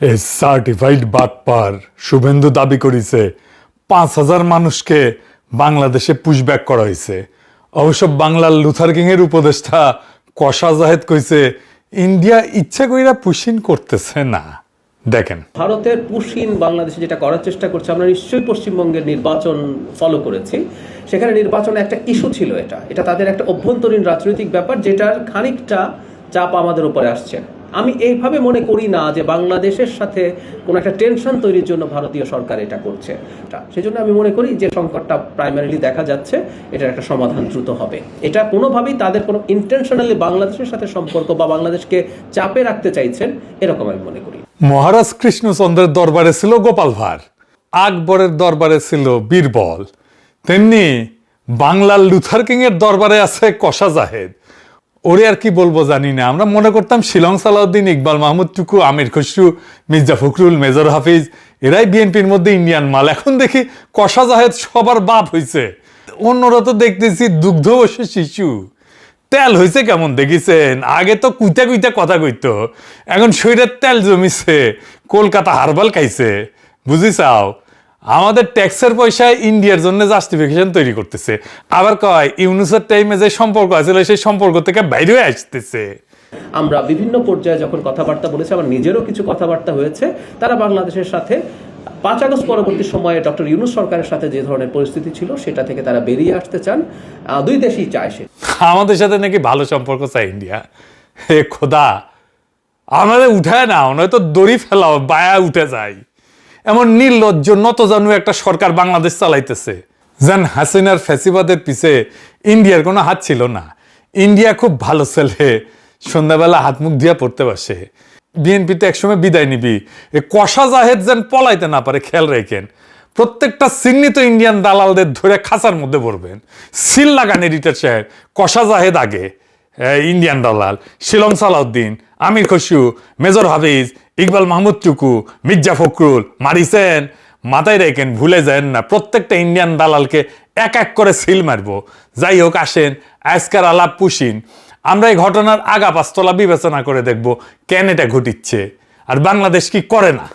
এ certified বাটপার শুভেন্দু দাবি করেছে 5,000 মানুষকে বাংলাদেশে পুশব্যাক করা হয়েছে। অবশ্য বাংলার লুথার কিং এর উপদেষ্টা কশা জাহেদ কইছে ইন্ডিয়া ইচ্ছা কইরা পুশিন করতেছে না। দেখেন, ভারতের পুশিন বাংলাদেশে যেটা করার চেষ্টা করছে, আমরা নিশ্চয়ই পশ্চিমবঙ্গের নির্বাচন ফলো করেছি। সেখানে নির্বাচনে একটা ইস্যু ছিল, এটা তাদের একটা অভ্যন্তরীণ রাজনৈতিক ব্যাপার, যেটার খানিকটা চাপ আমাদের উপরে আসছে। আমি এইভাবে মনে করি না যে বাংলাদেশের সাথে কোনো একটা টেনশন তৈরির জন্য ভারতীয় সরকার এটা করছে। সেই জন্য আমি মনে করি যে সংকটটা প্রাইমারিলি দেখা যাচ্ছে, এটার একটা সমাধান দ্রুত হবে। এটা কোনোভাবেই তাদের কোনো ইন্টেনশনালি বাংলাদেশের সাথে সম্পর্ক বা বাংলাদেশকে চাপে রাখতে চাইছেন, এরকম আমি মনে করি। মহারাজ কৃষ্ণচন্দ্রের দরবারে ছিল গোপাল ভাঁড়, আকবরের দরবারে ছিল বীরবল, তেমনি বাংলার লুথার কিং এর দরবারে আছে কশা জাহেদ। ওরে আর কি বলবো জানি না। আমরা মনে করতাম শিলং সালাউদ্দিন, ইকবাল মাহমুদ টুকু, আমির খসরু, মির্জা ফখরুল, মেজর হাফিজ এরাই বিএনপির মধ্যে ইন্ডিয়ান মাল। এখন দেখি কশা জাহেদ সবার বাপ হয়েছে। অন্যরা তো দেখতেছি দুগ্ধবর্ষী শিশু। তেল হয়েছে কেমন দেখিছেন? আগে তো কুইতা কুইতা কথা কইতো, এখন শরীরের তেল জমিছে, কলকাতা হারবাল খাইছে। বুঝিছাও, আমাদের ট্যাক্সের পয়সায় ইন্ডিয়ার জন্য জাস্টিফিকেশন তৈরি করতেছে। আবার কয় ইউনুসের টাইমে যে সম্পর্ক আছিল সেই সম্পর্ক থেকে বাইরে হয়ে আসতেছে। আমরা বিভিন্ন পর্যায়ে যখন কথাবার্তা বলেছি, আমার নিজেরও কিছু কথাবার্তা হয়েছে, তারা বাংলাদেশের সাথে 5 আগস্ট পরবর্তী সময়ে ডক্টর ইউনুস সরকারের সাথে যে ধরনের পরিস্থিতি ছিল সেটা থেকে তারা বেরিয়ে আসতে চান। দুই দেশই চায় সে। আমাদের সাথে নাকি ভালো সম্পর্ক চায় ইন্ডিয়া। হে খোদা, আমাদের উঠায় না, নয়তো দড়ি ফেলাও, বায়া উঠে যায়। এমন নির্লজ্জ নতজানু একটা সরকার বাংলাদেশ চালাইতেছে, যেন হাসিনার ফ্যাসিবাদের পিছে ইন্ডিয়ার কোনো হাত ছিল না। ইন্ডিয়া খুব ভালো ছেলে, সন্ধ্যাবেলা হাত মুখ দিয়া পড়তে বসে। বিএনপিতে একসময় বিদায় নিবি, এ কশা জাহেদ যেন পলাইতে না পারে খেয়াল রেখেন। প্রত্যেকটা চিহ্নিত ইন্ডিয়ান দালালদের ধরে খাঁচার মধ্যে পড়বেন। সিল লাগান এডিটর সাহেব, কশা জাহেদ আগে, ইন্ডিয়ান দালাল, শিলং সালাউদ্দিন, আমির খসরু, মেজর হাফিজ, ইকবাল মাহমুদ টুকু, মির্জা ফখরুল মারিছেন। মাথায় রেখেন, ভুলে যান না, প্রত্যেকটা ইন্ডিয়ান দালালকে এক এক করে সিল মারবো। যাই হোক, আসেন আজকের আলাপ পুশিন। আমরা এই ঘটনার আগা পাঁচতলা বিবেচনা করে দেখব কেন এটা ঘটিচ্ছে আর বাংলাদেশ কি করে না।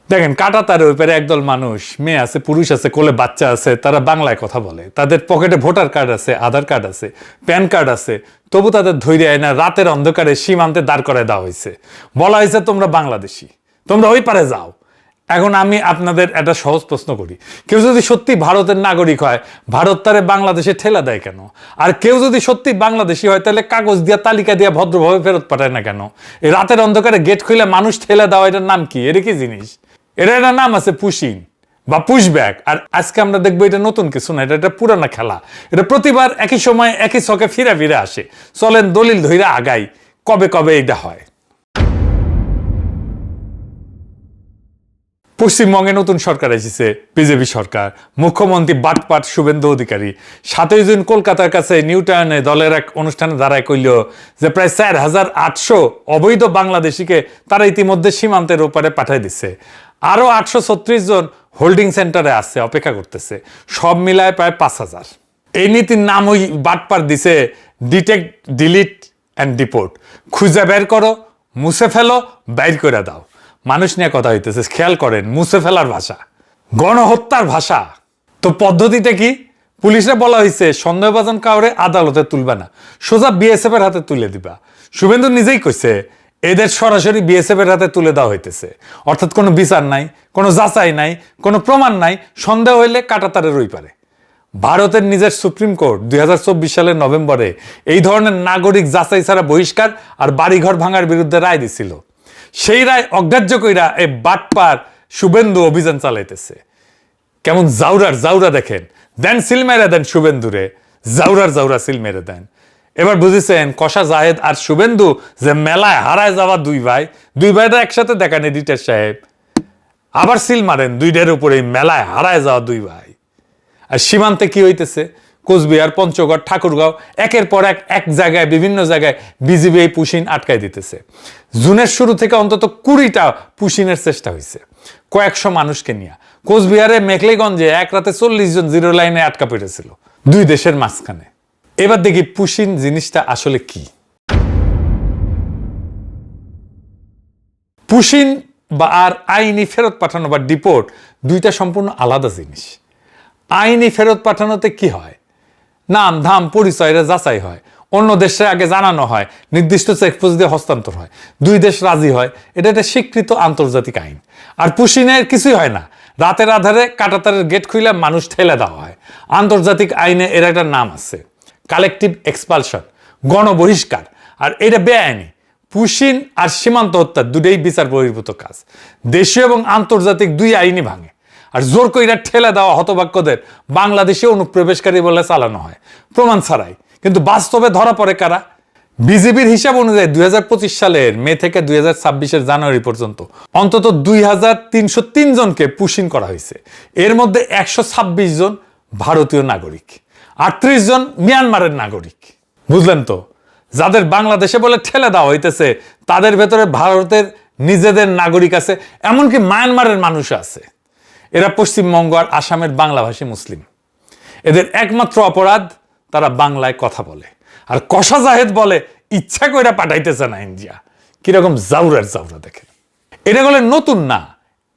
দেখেন, কাঁটাতারের ওই পারে একদল মানুষ, মেয়ে আছে, পুরুষ আছে, কোলে বাচ্চা আছে, তারা বাংলায় কথা বলে। তাদের পকেটে ভোটার কার্ড আছে, আধার কার্ড আছে, প্যান কার্ড আছে, তবু তাদের ধৈর্য আয় না। রাতের অন্ধকারে সীমান্তে দাঁড় করে দেওয়া হয়েছে, বলা হয়েছে তোমরা বাংলাদেশি, তোমরা ওই পারে যাও। এখন আমি আপনাদের একটা সহজ প্রশ্ন করি, কেউ যদি সত্যি ভারতের নাগরিক হয়, ভারত তারে বাংলাদেশে ঠেলা দেয় কেন? আর কেউ যদি সত্যি বাংলাদেশি হয়, তাহলে কাগজ দিয়া তালিকা দিয়া ভদ্রভাবে ফেরত পাঠায় না কেন? এই রাতের অন্ধকারে গেট খুলে মানুষ ঠেলা দেওয়া, এটার নাম কি? এর কি জিনিস? এটা নাম আছে পুশিং বা পুশব্যাক। আর আজকে আমরা দেখবো এটা নতুন কিছু না, এটা পুরানা খেলা। এটা প্রতিবার একই সময় একই ছকে ফিরে ফিরে আসে। চলেন দলিল ধইরা আগাই, কবে কবে এটা হয়। পশ্চিমবঙ্গে নতুন সরকার এসেছে, বিজেপি সরকার। মুখ্যমন্ত্রী বাটপাট শুভেন্দু অধিকারী 7ই জুন কলকাতার কাছে নিউ টাউনে দলের এক অনুষ্ঠানে দাঁড়ায় কইল যে প্রায় 4,800 অবৈধ বাংলাদেশিকে তারা ইতিমধ্যে সীমান্তের ওপারে পাঠিয়ে দিচ্ছে। আরো 836 জন হোল্ডিং সেন্টারে আছে, অপেক্ষা করতেছে। সব মিলায় প্রায় 5,000। এই নীতির নাম ওই বাটপার দিছে ডিটেক্ট, ডিলিট অ্যান্ড ডিপোর্ট। খুঁজে বের করো, মুছে ফেলো, বাইর করে দাও। মানুষ নিয়ে কথা হইতেছে, খেয়াল করেন, মুছে ফেলার ভাষা, গণহত্যার ভাষা। তো পদ্ধতিটা কি? পুলিশে বলা হয়েছে সন্দেহভাজন কাউরে আদালতে তুলবে না, সোজা বিএসএফ এর হাতে তুলে দিবা। শুভেন্দু নিজেই কইছে এদের সরাসরি বিএসএফ এর হাতে তুলে দেওয়া হইতেছে। অর্থাৎ কোনো বিচার নাই, কোনো যাচাই নাই, কোনো প্রমাণ নাই। সন্দেহ হইলে কাঁটাতারের ওই পারে। ভারতের নিজের সুপ্রিম কোর্ট 2024 সালের নভেম্বরে এই ধরনের নাগরিক যাচাই ছাড়া বহিষ্কার আর বাড়িঘর ভাঙার বিরুদ্ধে রায় দিছিল। সেই রায় অগ্রাহ্য কইরা এই বাটপার শুভেন্দু অভিযান চালাইতেছে। কেমন জাউরার জাউরা দেখেন, দেন সিল মেরে দেন শুভেন্দুরে, জাউরার জাউরা সিল মেরে দেন। এবার বুঝেছেন কশা জাহেদ আর শুভেন্দু যে মেলায় হারায় যাওয়া দুই ভাইটা একসাথে দেখান এডিটর সাহেব। আবার সিল মারেন দুইটার উপরে, মেলায় হারায় যাওয়া দুই ভাই। আর সীমান্তে কি হইতেছে? কোচবিহার, পঞ্চগড়, ঠাকুরগাঁও, একের পর এক জায়গায়, বিভিন্ন জায়গায় বিজিবি এই পুশিন আটকায় দিতেছে। জুনের শুরু থেকে অন্তত 20টা পুশিনের চেষ্টা হয়েছে, কয়েকশো মানুষকে নিয়ে। কোচবিহারে মেখলিগঞ্জে এক রাতে 40 জন জিরো লাইনে আটকা পড়েছিল, দুই দেশের মাঝখানে। এবার দেখি পুশিন জিনিসটা আসলে কি। পুশিন বা আর আইনি ফেরত পাঠানো বা ডিপোর্ট দুইটা সম্পূর্ণ আলাদা জিনিস। আইনি ফেরত পাঠানোতে কি হয়, নাম ধাম পরিচয়রা যাচাই হয়, অন্য দেশে আগে জানানো হয়, নির্দিষ্ট চেকপোস্ট দিয়ে হস্তান্তর হয়, দুই দেশ রাজি হয়, এটা একটা স্বীকৃত আন্তর্জাতিক আইন। আর পুশিনের কিছুই হয় না, রাতের আধারে কাঁটাতারের গেট খুলে মানুষ ঠেলে দেওয়া হয়। আন্তর্জাতিক আইনে এর একটা নাম আছে, কালেকটিভ এক্সপালশন, গণবহিষ্কার। আর এটা বেআইনি। পুশিন আর সীমান্ত হত্যা দুটোই বিচার বহির্ভূত কাজ, দেশীয় এবং আন্তর্জাতিক দুই আইনই ভাঙে। আর জোর কইরা ঠেলে দেওয়া হতভাগ্যদের বাংলাদেশে অনুপ্রবেশকারী বলে চালানো হয় প্রমাণ ছাড়াই। কিন্তু বাস্তবে ধরা পড়ে কারা? বিজেপির হিসাব অনুযায়ী 2025 সালের মে থেকে 2026 জানুয়ারি পর্যন্ত অন্তত 2303 জনকে পুশিন করা হয়েছে। এর মধ্যে 126 জন ভারতীয় নাগরিক, 38 জন মিয়ানমারের নাগরিক। বুঝলেন তো, যাদের বাংলাদেশে বলে ঠেলে দেওয়া হইতেছে তাদের ভেতরে ভারতের নিজেদের নাগরিক আছে, এমনকি মায়ানমারের মানুষ আছে। এরা পশ্চিমবঙ্গ আর আসামের বাংলাভাষী মুসলিম। এদের একমাত্র অপরাধ তারা বাংলায় কথা বলে। আর কষা জাহেদ বলে ইচ্ছা কইরা পাঠাইতেছে না ইন্ডিয়া। কিরকম জাউরার জাউরা দেখে। এটা বলে নতুন না,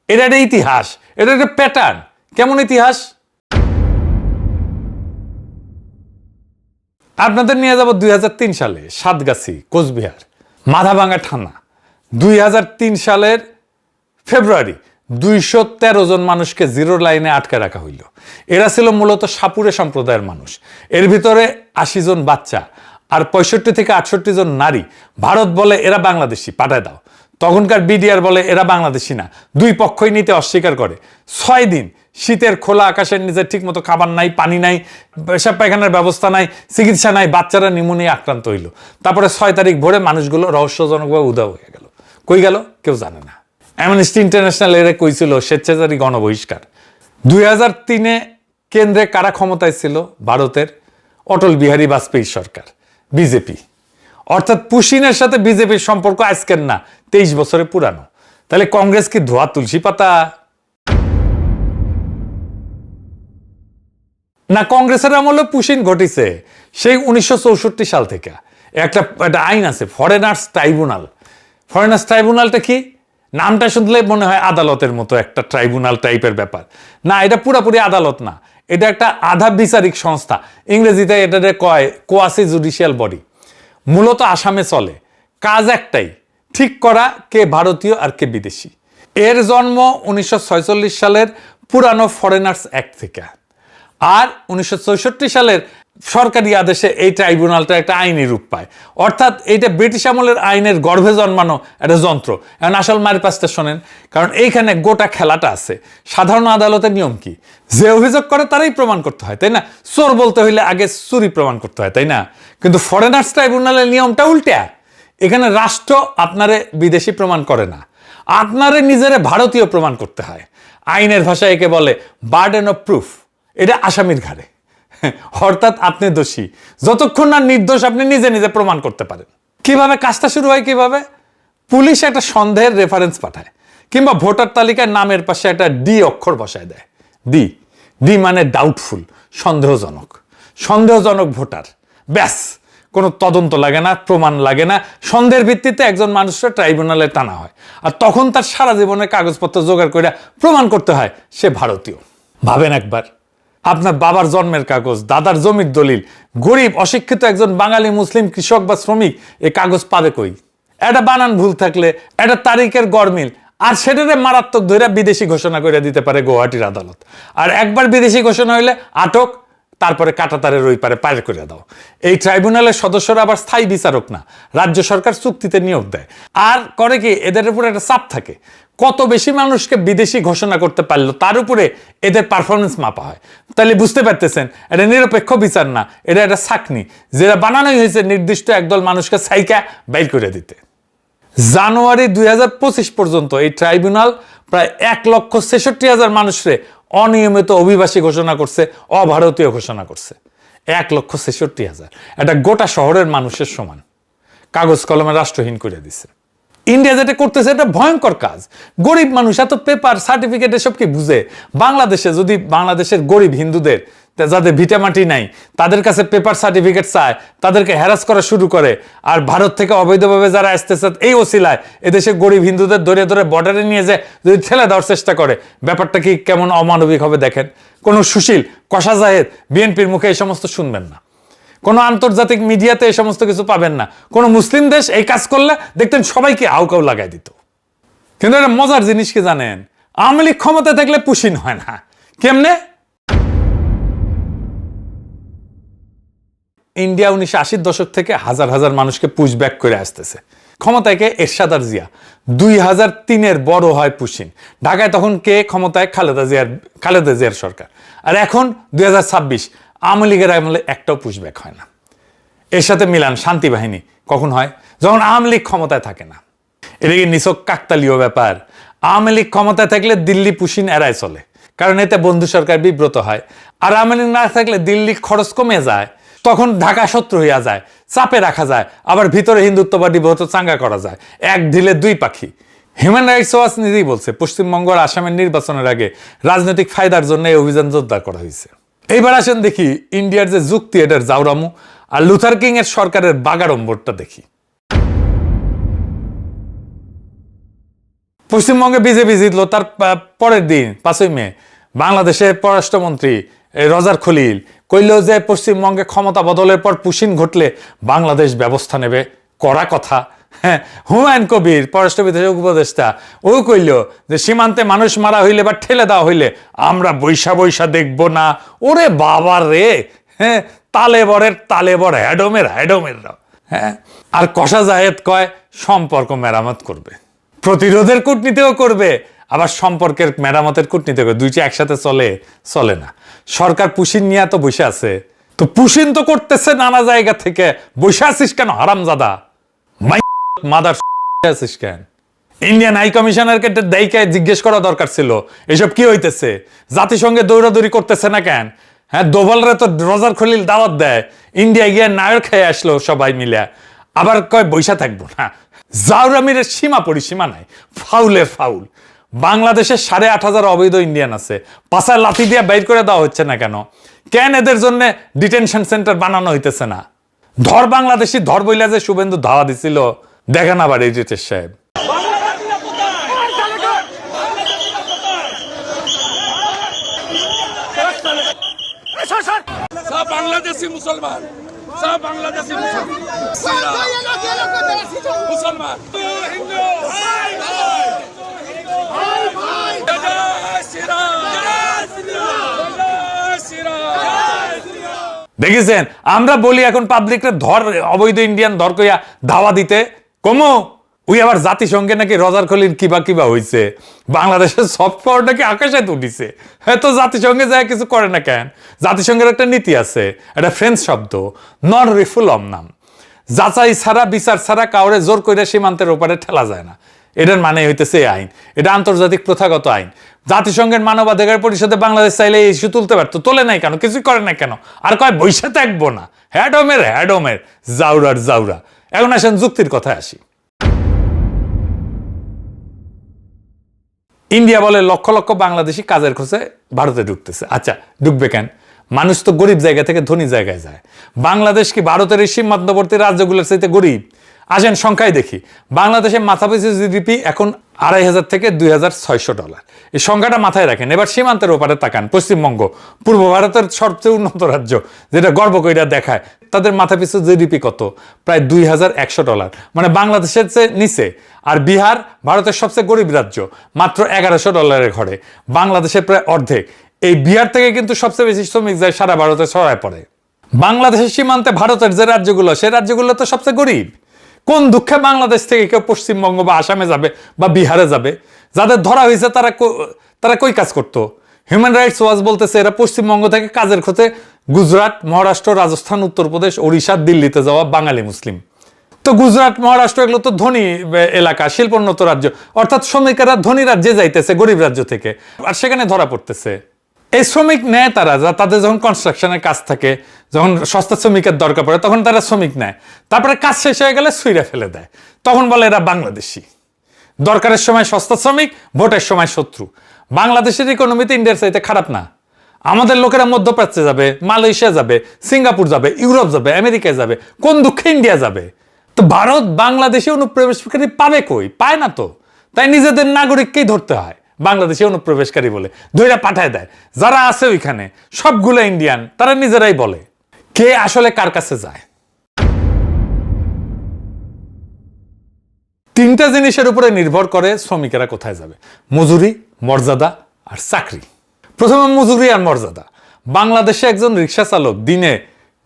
এটা একটা ইতিহাস, এটা একটা প্যাটার্ন। কেমন ইতিহাস? আপনাদের নিয়ে যাব 2003 সালে সাতগাছি, কোচবিহার, মাথাভাঙ্গা থানা। 2003 সালের ফেব্রুয়ারি 213 জন মানুষকে জিরো লাইনে আটকে রাখা হইল। এরা ছিল মূলত সাপুরে সম্প্রদায়ের মানুষ। এর ভিতরে 80 জন বাচ্চা আর 65 থেকে 68 জন নারী। ভারত বলে এরা বাংলাদেশি, পাঠায় দাও। তখনকার বিডিআর বলে এরা বাংলাদেশি না। দুই পক্ষই নিতে অস্বীকার করে। 6 দিন শীতের খোলা আকাশের নিচে ঠিকমতো খাবার নাই, পানি নাই, পেশাব পায়খানার ব্যবস্থা নাই, চিকিৎসা নাই, বাচ্চারা নিউমোনিয়া আক্রান্ত হইল। তারপরে 6 তারিখ ভোরে মানুষগুলো রহস্যজনকভাবে উধাও হয়ে গেল। কই গেল কেউ জানে না। অ্যামনেস্টি ইন্টারন্যাশনাল এরা কইছিল স্বেচ্ছাচারী গণবহিষ্কার। 2003-এ কেন্দ্রে কারা ক্ষমতায় ছিল? ভারতের অটল বিহারী বাজপেয়ী সরকার, বিজেপি। অর্থাৎ পুশিনের সাথে বিজেপির সম্পর্ক আজকের না, 23 বছরে পুরানো। তাহলে কংগ্রেস কি ধোয়া তুলসী পাতা? না, কংগ্রেসের আমলে পুশিন ঘটিছে সেই 1964 সাল থেকে। একটা আইন আছে, ফরেনার্স ট্রাইব্যুনাল। ফরেনার্স ট্রাইব্যুনালটা কি? নামটা শুনলে মনে হয় আদালতের মতো একটা ট্রাইব্যুনাল টাইপের ব্যাপার। না, এটা পুরাপুরি আদালত না, এটা একটা আধা বিচারিক সংস্থা। ইংরেজিতে এটা কয় কোয়াসি জুডিশিয়াল বডি। মূলত আসামে চলে। কাজ একটাই, ঠিক করা কে ভারতীয় আর কে বিদেশি। এর জন্ম 1946 সালের পুরানো ফরেনার্স অ্যাক্ট থেকে। আর 1964 সালের সরকারি আদেশে এই ট্রাইব্যুনালটা একটা আইনি রূপ পায়। অর্থাৎ এইটা ব্রিটিশ আমলের আইনের গর্ভে জন্মানো একটা যন্ত্র। এখন আসল মারি পাঁচটা শোনেন, কারণ এইখানে গোটা খেলাটা আছে। সাধারণ আদালতের নিয়ম কি? যে অভিযোগ করে তারাই প্রমাণ করতে হয়, তাই না? চোর বলতে হইলে আগে চুরি প্রমাণ করতে হয়, তাই না? কিন্তু ফরেনার্স ট্রাইব্যুনালের নিয়মটা উল্টা। এখানে রাষ্ট্র আপনারে বিদেশি প্রমাণ করে না, আপনারে নিজেরে ভারতীয় প্রমাণ করতে হয়। আইনের ভাষায় একে বলে বার্ডেন অফ প্রুফ। এটা আসামির ঘাড়ে। অর্থাৎ আপনি দোষী যতক্ষণ না নির্দোষ আপনি নিজে নিজে প্রমাণ করতে পারেন। কিভাবে কাজটা শুরু হয়? কিভাবে? পুলিশ একটা সন্দেহের রেফারেন্স পাঠায়, কিংবা ভোটার তালিকায় নামের পাশে একটা ডি অক্ষর বসায় দেয়। ডি ডি মানে ডাউটফুল, সন্দেহজনক। সন্দেহজনক ভোটার, ব্যাস। কোনো তদন্ত লাগে না, প্রমাণ লাগে না। সন্দেহের ভিত্তিতে একজন মানুষের ট্রাইব্যুনালে টানা হয়। আর তখন তার সারা জীবনের কাগজপত্র জোগাড় করে প্রমাণ করতে হয় সে ভারতীয়। ভাবেন একবার, আপনার বাবার জন্মের কাগজ, দাদার জমির দলিল, গরিব অশিক্ষিত একজন বাঙালি মুসলিম কৃষক বা শ্রমিক এই কাগজ পাবে কই? একটা বানান ভুল থাকলে, একটা তারিখের গরমিল, আর সেটারে মারাত্মক ধরে বিদেশি ঘোষণা করে দিতে পারে গুয়াহাটির আদালত। আর একবার বিদেশি ঘোষণা হইলে আটক, তারপরে কাঁটাতারের ওই পারে পার করে দাও। এই ট্রাইব্যুনালের সদস্যরা আবার স্থায়ী বিচারক না, রাজ্য সরকার চুক্তিতে নিয়োগ দেয়। আর করে কি, এদের উপরে একটা চাপ থাকে। কত বেশি মানুষকে বিদেশি ঘোষণা করতে পারলো তার উপরে এদের পারফরমেন্স মাপা হয়। তাহলে বুঝতে পারতেছেন, এটা নিরপেক্ষ বিচার না, এটা একটা ছাকনি, যেটা বানানোই হয়েছে নির্দিষ্ট একদল মানুষকে সাইকা বাইর করে দিতে। জানুয়ারি 2025 পর্যন্ত এই ট্রাইব্যুনাল প্রায় 1,66,000 মানুষরে অনিয়মিত অভিবাসী ঘোষণা করছে, অভারতীয় ঘোষণা করছে। 1,66,000, এটা গোটা শহরের মানুষের সমান। কাগজ কলমে রাষ্ট্রহীন করে দিছে। ইন্ডিয়া যেটা করতেছে এটা ভয়ঙ্কর কাজ। গরিব মানুষ এত পেপার সার্টিফিকেট এসব কি বুঝে? বাংলাদেশে যদি বাংলাদেশের গরিব হিন্দুদের যাদের ভিটামাটি নাই তাদের কাছে পেপার সার্টিফিকেট চায়, তাদেরকে হ্যারাস করা শুরু করে। আর ভারত থেকে অবৈধভাবে যারা আসতেছে এই ওসিলায় এদেশে গরিব হিন্দুদের ধরে ধরে বর্ডারে নিয়ে যায় যদি ঠেলে দেওয়ার চেষ্টা করে, ব্যাপারটা কি কেমন অমানবিক হবে দেখেন। কোনো সুশীল কষা জাহেদ বিএনপির মুখে এই সমস্ত শুনবেন না, কোনো আন্তর্জাতিক মিডিয়াতে এই সমস্ত কিছু পাবেন না। কোনো মুসলিম দেশ এই কাজ করলে দেখতেন সবাইকে আউকাউ লাগাই দিত। কিন্তু একটা মজার জিনিস কি জানেন, আওয়ামী লীগ ক্ষমতা থাকলে পুশিন হয় না। কেমনে? ইন্ডিয়া 1980-র দশক থেকে হাজার হাজার মানুষকে পুশব্যাক করে আসতেছে। ক্ষমতায় কে? এরশাদ আর জিয়া। 2003-এর বড় হয় পুশিন। ঢাকায় তখন কে ক্ষমতায়? খালেদা জিয়ার সরকার। আর এখন 2026 আওয়ামী লীগের আমলে একটাও পুশব্যাক হয় না। এর সাথে মিলান শান্তি বাহিনী কখন হয়? যখন আওয়ামী লীগ ক্ষমতায় থাকে না। এটা কি নিছক কাকতালীয় ব্যাপার? আওয়ামী লীগ ক্ষমতায় থাকলে দিল্লি পুশিন এড়ায় চলে, কারণ এতে বন্ধু সরকার বিব্রত হয়। আর আওয়ামী লীগ না থাকলে দিল্লির খরচ কমে যায়, তখন ঢাকা শত্রু হইয়া যায়, চাপে রাখা যায়, আবার ভিতরে হিন্দুত্ববাদী বহুত চাঙ্গা করা যায়। এক ঢিলে দুই পাখি। হিউম্যান রাইটস ওয়াচ নিজেই বলছে পশ্চিমবঙ্গ আর আসামের নির্বাচনের আগে রাজনৈতিক ফায়দার জন্য এই অভিযান জোরদার করা হয়েছে। এইবার আসেন দেখি ইন্ডিয়ার যে যুক্তি এটার জাউরামু আর লুথার কিং এর সরকারের বাগাড়ম্বরটা দেখি। পশ্চিমবঙ্গে বিজেপি জিতলো, তার পরের দিন 5ই মে বাংলাদেশের পররাষ্ট্রমন্ত্রী রজার খলিল কইল যে পশ্চিমবঙ্গে ক্ষমতা বদলের পর পুশিন ঘটলে বাংলাদেশ ব্যবস্থা নেবে। কড়া কথা। হ্যাঁ, হুমায়ুন কবির পররাষ্ট্র উপদেষ্টা ও কইল যে সীমান্তে মানুষ মারা হইলে বা ঠেলে দেওয়া হইলে আমরা বৈশা বৈশা দেখব না। ওরে বাবা রে! হ্যাঁ, তালে বর হ্যাডমের। হ্যাঁ, আর কষা জাহেদ কয় সম্পর্ক মেরামত করবে, প্রতিরোধের কূটনীতিও করবে, আবার সম্পর্কের মেরামতের কূটনীতি করবে। দুইটা একসাথে চলে না। সরকার পুশিন নিয়ে তো বসে আছে, তো পুশিন তো করতেছে নানা জায়গা থেকে। বসে আছিস কেন হারামজাদা? মাদার আছিস কেন? ইন্ডিয়ান হাই কমিশনারকে দায়িকায় জিজ্ঞেস করা দরকার ছিল এসব কি হইতেছে। জাতিসংঘে দৌড়াদৌড়ি করতেছে না কেন? হ্যাঁ, দোভালরে তো রজার খলিল দাওয়াত দেয়, ইন্ডিয়া গিয়ে নায়র খেয়ে আসলো সবাই মিলে, আবার কয় বৈশা থাকবো না। জাউরামির সীমা পরিসীমা নাই, ফাউলের ফাউল। বাংলাদেশে 8,500 অবৈধ ইন্ডিয়ান আছে, পাশায় লাথি দিয়ে বাইর করে দেওয়া হচ্ছে না কেন? কেন এদের জন্য ডিটেনশন সেন্টার বানানো হইতেছে না? ধর বাংলাদেশি ধর বইলা যে শুভেন্দু ধাওয়া দিছিল, দেখেন আবার এডিটর সাহেব। সব বাংলাদেশি মুসলমান, সব বাংলাদেশি মুসলমান, মুসলমান হিন্দু। দেখেছেন, আমরা বলি এখন পাবলিকরে ধর অবৈধ ইন্ডিয়ান ধর কইয়া ধাওয়া দিতে কমো। ওই আবার জাতিসংঘে নাকি রজার খলিল কিবা হইছে, বাংলাদেশের সফট পাওয়ার নাকি আকাশে উঠিছে। হ্যাঁ, তো জাতিসংঘে যায় কিছু করে না কেন? জাতিসংঘের একটা নীতি আছে, এটা ফ্রেঞ্চ শব্দ, নন রিফুলম নাম। যাচাই ছাড়া বিচার ছাড়া কাউরে জোর করে সীমান্তের ওপারে ঠেলা যায় না। এটার মানে হইতেছে এই আইন, এটা আন্তর্জাতিক প্রথাগত আইন। জাতিসংঘের মানবাধিকার পরিষদে বাংলাদেশ চাইলে এই ইস্যু তুলতে পারতো, তোলে নাই কেন? কিছুই করে না কেন? আর কয় বৈশা থাকবো না। হ্যাডমের জাউরা। এখন আসেন যুক্তির কথায় আসি। ইন্ডিয়া বলে লক্ষ লক্ষ বাংলাদেশি কাজের খোঁজে ভারতে ঢুকতেছে। আচ্ছা, ঢুকবে কেন? মানুষ তো গরিব জায়গা থেকে ধনী জায়গায় যায়। বাংলাদেশ কি ভারতের এই সীমান্তবর্তী রাজ্যগুলোর চাইতে গরিব? আসেন সংখ্যায় দেখি। বাংলাদেশের মাথাপিছু জিডিপি এখন $2,500 থেকে $2,600। এই সংখ্যাটা মাথায় রাখেন। এবার সীমান্তের ওপারে তাকান, পশ্চিমবঙ্গ, পূর্ব ভারতের সবচেয়ে উন্নত রাজ্য, যেটা গর্ব কইরা দেখায়, তাদের মাথাপিছু জিডিপি কত? প্রায় $2,100, মানে বাংলাদেশের চেয়ে নিচে। আর বিহার ভারতের সবচেয়ে গরিব রাজ্য, মাত্র $1,100 ঘরে, বাংলাদেশের প্রায় অর্ধেক। এই বিহার থেকে কিন্তু সবচেয়ে বেশি শ্রমিক যায় সারা ভারতে ছড়ায় পড়ে। বাংলাদেশের সীমান্তে ভারতের যে রাজ্যগুলো, সেই রাজ্যগুলো তো সবচেয়ে গরিব। কোন দুঃখে বাংলাদেশ থেকে কেউ পশ্চিমবঙ্গ বা আসামে যাবে বা বিহারে যাবে? যাদের ধরা হয়েছে তারা কই কাজ করতো? হিউম্যান রাইটস ওয়াচ বলতেছে এরা পশ্চিমবঙ্গ থেকে কাজের খোঁজে গুজরাট, মহারাষ্ট্র, রাজস্থান, উত্তরপ্রদেশ, ওড়িশা, দিল্লিতে যাওয়া বাঙালি মুসলিম। তো গুজরাট, মহারাষ্ট্র এগুলো তো ধনী এলাকা, শিল্পোন্নত রাজ্য, অর্থাৎ শ্রমিকেরা ধনী রাজ্যে যাইতেছে গরিব রাজ্য থেকে, আর সেখানে ধরা পড়তেছে। এই শ্রমিক নেয় তারা, তাদের যখন কনস্ট্রাকশনের কাজ থাকে, যখন সস্তা শ্রমিকের দরকার পড়ে, তখন তারা শ্রমিক নেয়। তারপরে কাজ শেষ হয়ে গেলে ছুঁড়ে ফেলে দেয়, তখন বলে এরা বাংলাদেশি। দরকারের সময় সস্তা শ্রমিক, ভোটের সময় শত্রু। বাংলাদেশের ইকোনমি তো ইন্ডিয়ার চাইতে খারাপ না। আমাদের লোকেরা মধ্যপ্রাচ্যে যাবে, মালয়েশিয়া যাবে, সিঙ্গাপুর যাবে, ইউরোপ যাবে, আমেরিকায় যাবে, কোন দুঃখে ইন্ডিয়া যাবে। তো ভারত বাংলাদেশে অনুপ্রবেশকারী পাবে কই? পায় না তো। তাই নিজেদের নাগরিককেই ধরতে হয় বাংলাদেশে অনুপ্রবেশকারী বলে, ধইরা পাঠায় দেয়। যারা আছে ওইখানে সবগুলো ইন্ডিয়ান, তারা নিজেরাই বলে। কে আসলে কার কাছে যায়? তিনটা জিনিসের উপরে নির্ভর করে শ্রমিকেরা কোথায় যাবে: মজুরি, মর্যাদা আর চাকরি। প্রথমে মজুরি আর মর্যাদা। বাংলাদেশে একজন রিক্সা চালক দিনে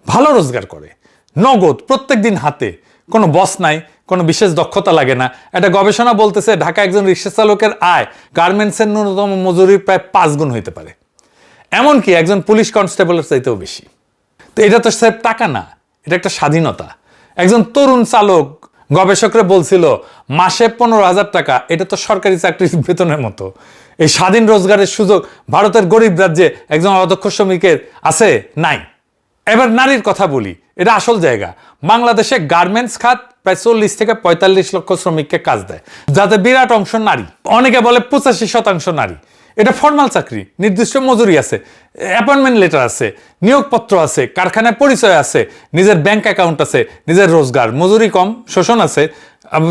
ভালো রোজগার করে, নগদ প্রত্যেক দিন হাতে, কোনো বস নাই, কোনো বিশেষ দক্ষতা লাগে না। একটা গবেষণা বলতেছে ঢাকা একজন রিক্সা চালকের আয় গার্মেন্টসের ন্যূনতম মজুরির প্রায় 5 গুণ হইতে পারে, এমনকি একজন পুলিশ কনস্টেবলের চাইতেও বেশি। তো এটা তো স্যার টাকা না, এটা একটা স্বাধীনতা। একজন তরুণ চালক গবেষকরা বলছিল মাসে 15,000 টাকা, এটা তো সরকারি চাকরির বেতনের মতো। এই স্বাধীন রোজগারের সুযোগ ভারতের গরিব রাজ্যে একজন অদক্ষ শ্রমিকের আছে? নাই। এবার নারীর কথা বলি, এটা আসল জায়গা। বাংলাদেশে গার্মেন্টস খাত প্রায় 40 থেকে 45 লক্ষ শ্রমিককে কাজ দেয়, যাতে বিরাট অংশ নারী। অনেকে বলে 85% নারী। এটা ফর্মাল চাকরি, নির্দিষ্ট মজুরি আছে, অ্যাপয়েন্টমেন্ট লেটার আছে, নিয়োগপত্র আছে, কারখানায় পরিচয় আছে, নিজের ব্যাংক অ্যাকাউন্ট আছে, নিজের রোজগার, মজুরি কম, শোষণ আছে,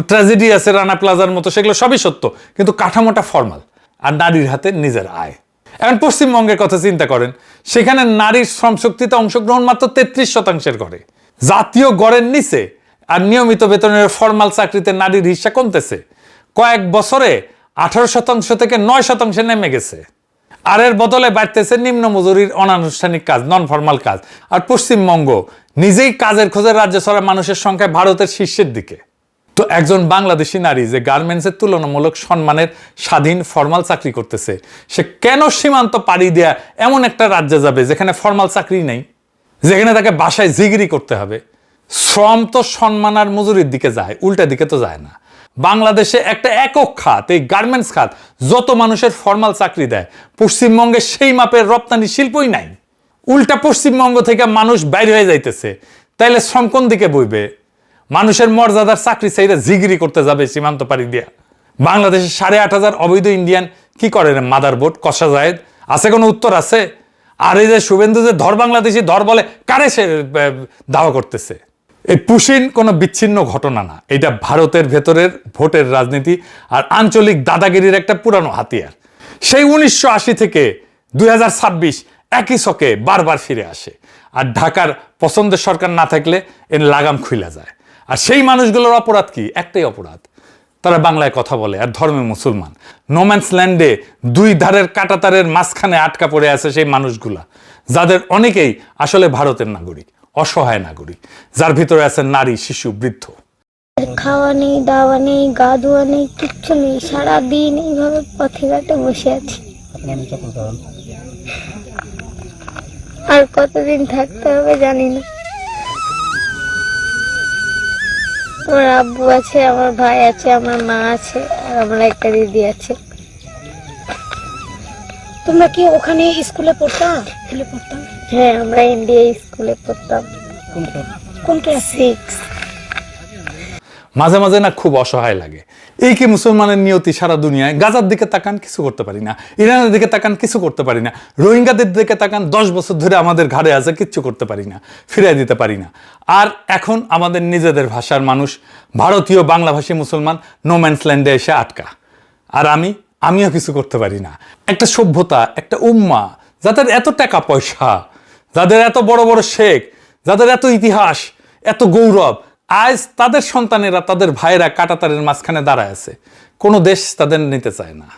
ট্র্যাজেডি আছে রানা প্লাজার মতো, সেগুলো সবই সত্য, কিন্তু কাঠামোটা ফর্মাল। আর নারীর হাতে নিজের আয়। এখন পশ্চিমবঙ্গের কথা চিন্তা করেন, সেখানে নারীর শ্রমশক্তিতে অংশগ্রহণ মাত্র 33% করে। জাতীয় গড়ের নিচে আর নিয়মিত বেতনের ফর্মাল চাকরিতে নারীর হিস্সা কমতেছে। কয়েক বছরে 18% থেকে 9% নেমে গেছে। আর এর বদলে বাড়তেছে নিম্ন মজুরির অনানুষ্ঠানিক কাজ, নন ফর্মাল কাজ। আর পশ্চিমবঙ্গ নিজেই কাজের খোঁজে রাজ্য ছাড়া মানুষের সংখ্যায় ভারতের শীর্ষের দিকে। তো একজন বাংলাদেশি নারী যে গার্মেন্টসের তুলনামূলক সম্মানের স্বাধীন ফর্মাল চাকরি করতেছে, সে কেন সীমান্ত পাড়ি দেয়া এমন একটা রাজ্যে যাবে যেখানে ফর্মাল চাকরি নেই, যেখানে তাকে বাসায় জিগিরি করতে হবে? শ্রম তো সম্মান আর মজুরির দিকে যায়, উল্টা দিকে তো যায় না। বাংলাদেশে একটা একক খাত, এই গার্মেন্টস খাত, যত মানুষের ফর্মাল চাকরি দেয়, পশ্চিমবঙ্গে সেই মাপের রপ্তানি শিল্পই নাই। উল্টা পশ্চিমবঙ্গ থেকে মানুষ বাইরে হয়ে যাইতেছে। তাইলে শ্রম কোন দিকে বইবে? মানুষের মর্যাদার চাকরি চাইলে জিগিরি করতে যাবে সীমান্ত পাড়ি দিয়া। বাংলাদেশে 8,500 অবৈধ ইন্ডিয়ান কি করে রে? মাদারবোর্ড কষা জায়েদ আছে? কোনো উত্তর আছে? আর এই যে শুভেন্দু যে ধর বাংলাদেশি ধর বলে, কারে সে দাওয়া করতেছে? এই পুশিন কোনো বিচ্ছিন্ন ঘটনা না, এটা ভারতের ভেতরের ভোটের রাজনীতি আর আঞ্চলিক দাদাগিরির একটা পুরানো হাতিয়ার। সেই 1980 থেকে 2026 একই ছকে বারবার ফিরে আসে। আর ঢাকার পছন্দের সরকার না থাকলে এর লাগাম খুইলা যায়। আর সেই মানুষগুলোর অপরাধ কি? একটাই অপরাধ, তারা বাংলায় কথা বলে আর ধর্মে মুসলমান। নোম্যান্স ল্যান্ডে দুই ধারের কাঁটাতারের মাঝখানে আটকা পড়ে আছে সেই মানুষগুলা, যাদের অনেকেই আসলে ভারতের নাগরিক, অসহায় নাগরিক, যার ভিতরে আছে নারী, শিশু, বৃদ্ধ। খাওয়া নেই, দাওয়া নেই, গা ধোয়া নেই, কিচ্ছু নেই। সারাদিন এইভাবে পথে ঘাটে বসে আছি। আর কতদিন থাকতে হবে জানি না। আমার আব্বু আছে, আমার ভাই আছে, আমার মা আছে, আর আমার একটা দিদি আছে। তোমরা কি ওখানে স্কুলে পড়তাম? হ্যাঁ, আমরা ইন্ডিয়া স্কুলে পড়তাম। কোন ক্লাস? 6। মাঝে মাঝে না খুব অসহায় লাগে। এই কি মুসলমানের নিয়তি সারা দুনিয়ায়? গাজার দিকে তাকান, কিছু করতে পারি না। ইরানের দিকে তাকান, কিছু করতে পারি না। রোহিঙ্গাদের দিকে তাকান, 10 বছর ধরে আমাদের ঘাড়ে আছে, কিচ্ছু করতে পারি না, ফিরিয়ে দিতে পারি না। আর এখন আমাদের নিজেদের ভাষার মানুষ, ভারতীয় বাংলাভাষী মুসলমান নোম্যান্স ল্যান্ডে এসে আটকা। আর আমিও কিছু করতে পারি না। একটা সভ্যতা, একটা উম্মা, যাদের এত টাকা পয়সা, যাদের এত বড় বড় শেখ, যাদের এত ইতিহাস, এত গৌরব, আজ তাদের সন্তানেরা, তাদের ভাইয়েরা কাঁটাতারের মাঝখানে দাঁড়ায় আছে। কোনো দেশ তাদের নিতে চায় না।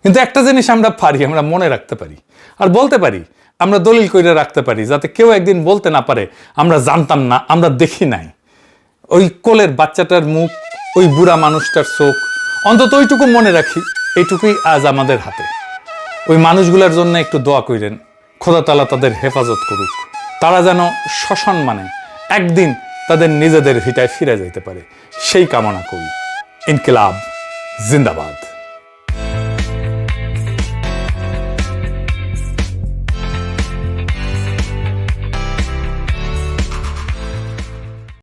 কিন্তু একটা জিনিস আমরা পারি, আমরা মনে রাখতে পারি আর বলতে পারি, আমরা দলিল করে রাখতে পারি, যাতে কেউ একদিন বলতে না পারে আমরা জানতাম না, আমরা দেখি নাই। ওই কোলের বাচ্চাটার মুখ, ওই বুড়া মানুষটার চোখ, অন্তত ওইটুকু মনে রাখি। এইটুকুই আজ আমাদের হাতে। ওই মানুষগুলোর জন্য একটু দোয়া করেন, খোদা তাআলা তাদের হেফাজত করুক। তারা যেন সসম্মানে একদিন তাদের নিজেদের ভিটায় ফিরে যাইতে পারে, সেই কামনা করি। ইনকিলাব জিন্দাবাদ।